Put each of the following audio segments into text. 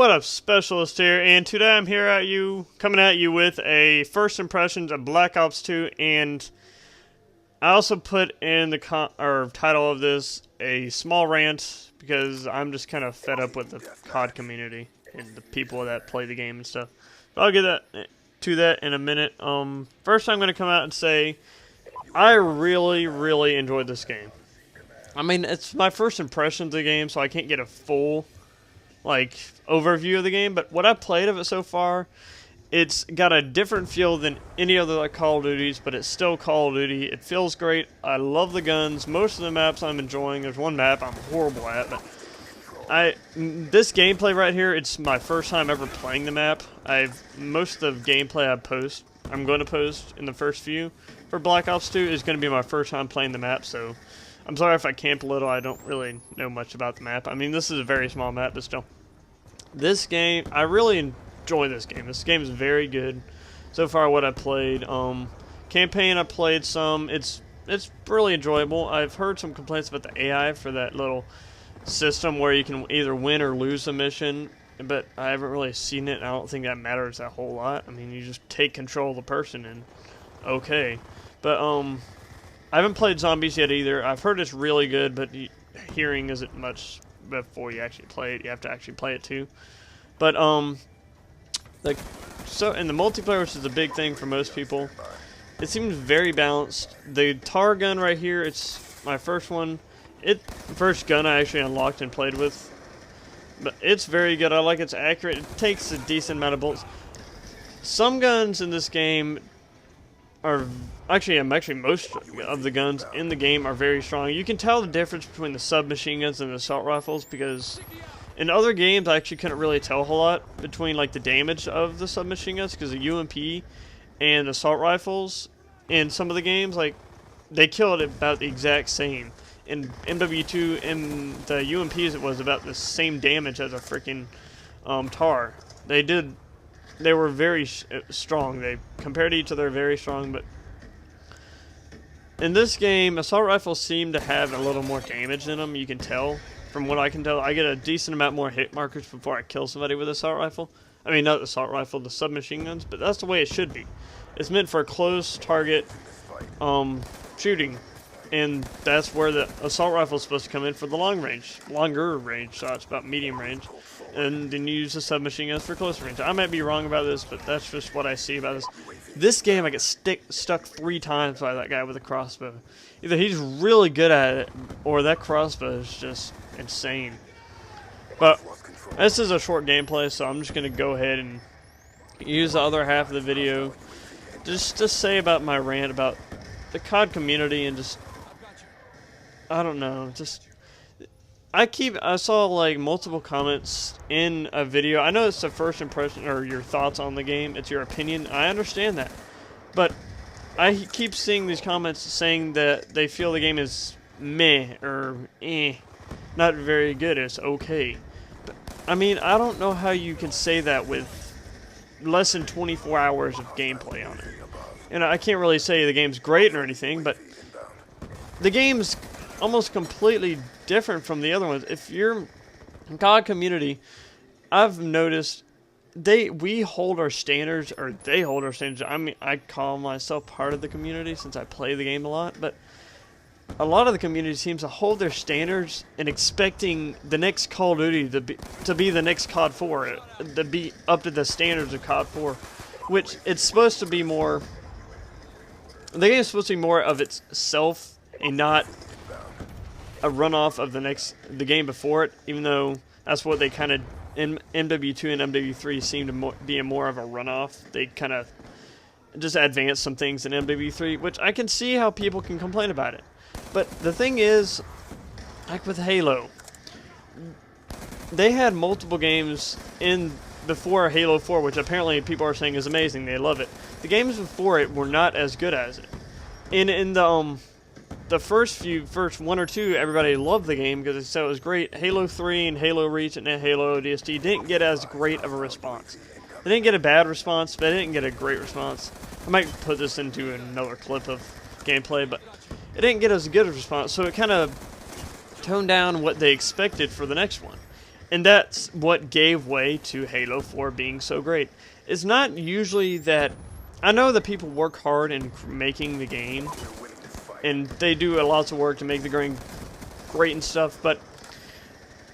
What up, Specialist here, and today I'm coming at you with a first impressions of Black Ops 2, and I also put in the title of this a small rant because I'm just kind of fed up with the COD community and the people that play the game and stuff. But I'll get to that in a minute. First I'm going to come out and say I really enjoyed this game. I mean, it's my first impression of the game, so I can't get a full overview of the game, but what I played of it so far, it's got a different feel than any other Call of Duties, but it's still Call of Duty. It feels great. I love the guns. Most of the maps I'm enjoying. There's one map I'm horrible at, but this gameplay right here, it's my first time ever playing the map. Most of the gameplay I'm going to post in the first few for Black Ops 2 is going to be my first time playing the map, so I'm sorry if I camp a little. I don't really know much about the map. I mean, this is a very small map, but still. This game, I really enjoy this game. This game is very good. So far, what I played. Campaign, I played some. It's really enjoyable. I've heard some complaints about the AI for that little system where you can either win or lose a mission, but I haven't really seen it, and I don't think that matters a whole lot. I mean, you just take control of the person, and okay. But, I haven't played Zombies yet either. I've heard it's really good, but hearing isn't much before you actually play it. You have to actually play it too. But and the multiplayer, which is a big thing for most people, it seems very balanced. The tar gun right here, it's my first one. First gun I actually unlocked and played with. But it's very good. I like it's accurate. It takes a decent amount of bullets. Some guns in this game most of the guns in the game are very strong. You can tell the difference between the submachine guns and the assault rifles, because in other games I actually couldn't really tell a whole lot between the damage of the submachine guns, because the UMP and assault rifles in some of the games, they killed about the exact same. In MW2 and the UMPs, it was about the same damage as a freaking tar. They were very strong. They compared to each other very strong, but in this game, assault rifles seem to have a little more damage in them. You can tell. From what I can tell, I get a decent amount more hit markers before I kill somebody with assault rifle. I mean, not the assault rifle, the submachine guns, but that's the way it should be. It's meant for close target shooting, and that's where the assault rifle is supposed to come in for the longer range shots, about medium range. And then you use the submachine guns for close range. I might be wrong about this, but that's just what I see about this. This game, I get stuck 3 times by that guy with a crossbow. Either he's really good at it, or that crossbow is just insane. But this is a short gameplay, so I'm just going to go ahead and use the other half of the video just to say about my rant about the COD community and just, I don't know, I saw multiple comments in a video. I know it's the first impression or your thoughts on the game. It's your opinion. I understand that. But I keep seeing these comments saying that they feel the game is meh or not very good. It's okay. But, I mean, I don't know how you can say that with less than 24 hours of gameplay on it. And I can't really say the game's great or anything, but the game's almost completely different from the other ones. If you're in COD community, I've noticed we hold our standards, or they hold our standards. I mean, I call myself part of the community since I play the game a lot, but a lot of the community seems to hold their standards and expecting the next Call of Duty to be the next COD 4, to be up to the standards of COD 4, which it's supposed to be more. The game is supposed to be more of itself and not a runoff of the game before it, even though that's what they kind of, in MW2 and MW3 seem to be more of a runoff. They kind of just advance some things in MW3, which I can see how people can complain about it. But the thing is, like with Halo, they had multiple games before Halo 4, which apparently people are saying is amazing. They love it. The games before it were not as good as it. In the first 1 or 2, everybody loved the game because they said it was great. Halo 3 and Halo Reach and Halo ODST didn't get as great of a response. They didn't get a bad response, but they didn't get a great response. I might put this into another clip of gameplay, but it didn't get as good a response, so it kind of toned down what they expected for the next one. And that's what gave way to Halo 4 being so great. It's not usually that... I know that people work hard in making the game, and they do lots of work to make the game great and stuff, but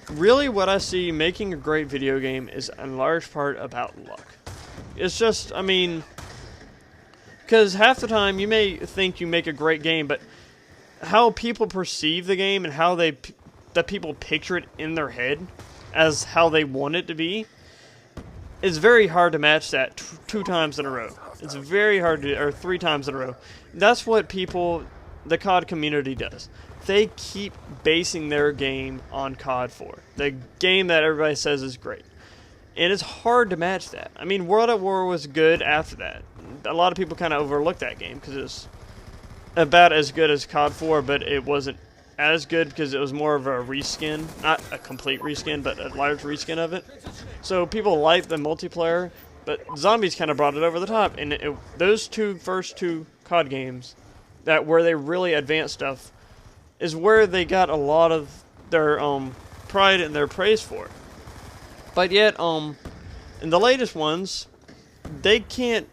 really what I see making a great video game is in large part about luck. It's just, I mean, because half the time you may think you make a great game, but how people perceive the game and how that people picture it in their head as how they want it to be, it's very hard to match that 2 times in a row. It's very hard to, or 3 times in a row. That's what people, the COD community does. They keep basing their game on COD 4. The game that everybody says is great. And it's hard to match that. I mean, World at War was good after that. A lot of people kind of overlooked that game because it's about as good as COD 4, but it wasn't as good because it was more of a reskin, not a complete reskin, but a large reskin of it. So people liked the multiplayer, but Zombies kind of brought it over the top. And those first two COD games, that where they really advanced stuff, is where they got a lot of their pride and their praise for. But yet, in the latest ones, they can't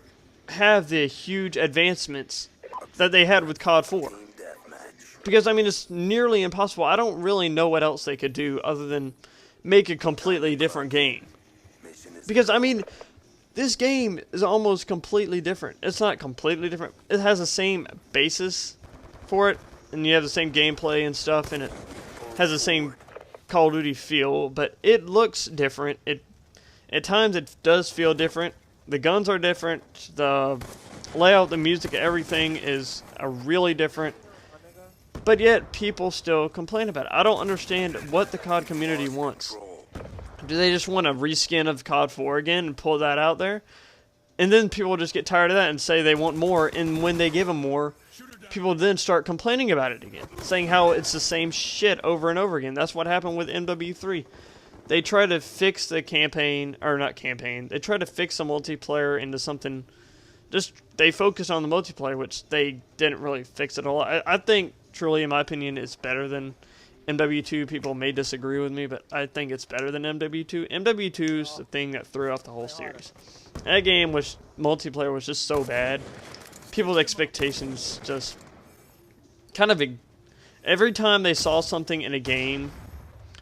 have the huge advancements that they had with COD 4. Because, I mean, it's nearly impossible. I don't really know what else they could do other than make a completely different game. Because, I mean, this game is almost completely different. It's not completely different. It has the same basis for it, and you have the same gameplay and stuff, and it has the same Call of Duty feel, but it looks different. At times, it does feel different. The guns are different. The layout, the music, everything is really different. But yet, people still complain about it. I don't understand what the COD community wants. Do they just want a reskin of COD 4 again and pull that out there? And then people just get tired of that and say they want more, and when they give them more, people then start complaining about it again, saying how it's the same shit over and over again. That's what happened with MW3. They try to fix the campaign, or not campaign, they try to fix the multiplayer into something, they focus on the multiplayer, which they didn't really fix it all. I think, truly, in my opinion, it's better than MW2. People may disagree with me, but I think it's better than MW2. MW2 is the thing that threw off the whole series. That game multiplayer was just so bad. People's expectations just kind of, every time they saw something in a game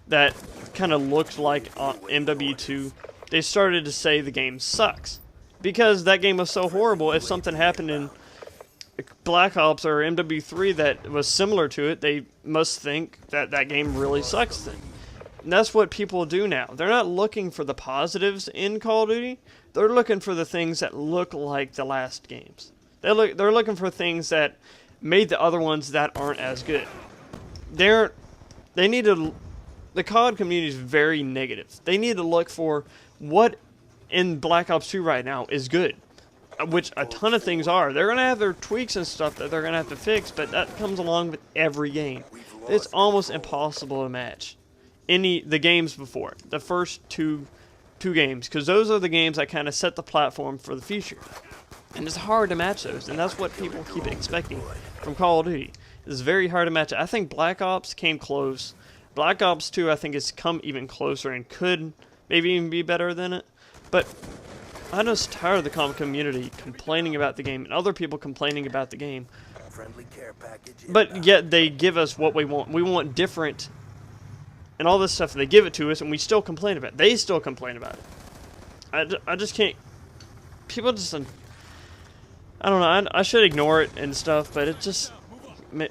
that kind of looked like MW2, they started to say the game sucks. Because that game was so horrible, if something happened in Black Ops or MW3 that was similar to it, they must think that that game really sucks then. And that's what people do now. They're not looking for the positives in Call of Duty. They're looking for the things that look like the last games. They're looking for things that made the other ones that aren't as good. The COD community is very negative. They need to look for what in Black Ops 2 right now is good, which a ton of things are. They're going to have their tweaks and stuff that they're going to have to fix, but that comes along with every game. It's almost impossible to match the games before, the first two games, because those are the games that kind of set the platform for the future. And it's hard to match those, and that's what people keep expecting from Call of Duty. It's very hard to match it. I think Black Ops came close. Black Ops 2, I think, has come even closer and could maybe even be better than it. But I'm just tired of the COD community complaining about the game and other people complaining about the game. But yet they give us what we want. We want different and all this stuff. They give it to us and we still complain about it. They still complain about it. I just can't. People just, I don't know. I should ignore it and stuff, but it just,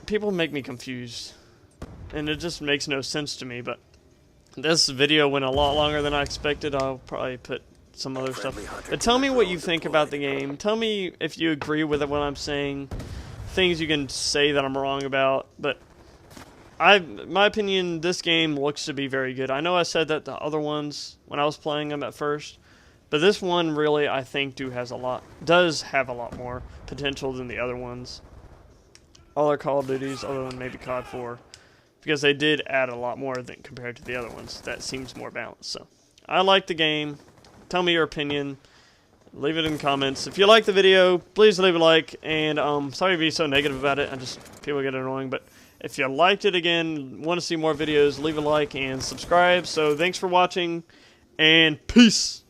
people make me confused. And it just makes no sense to me. But this video went a lot longer than I expected. I'll probably put some other stuff. But tell me what you think about the game. Tell me if you agree with what I'm saying. Things you can say that I'm wrong about. But my opinion, this game looks to be very good. I know I said that the other ones when I was playing them at first, but this one really I think does have a lot more potential than the other ones. Other Call of Duties, other than maybe COD 4, because they did add a lot more than compared to the other ones. That seems more balanced. So I like the game. Tell me your opinion. leave it in comments. If you like the video, please leave a like. And sorry to be so negative about it. People get annoying, but if you liked it, again, want to see more videos, leave a like and subscribe. So thanks for watching, and peace.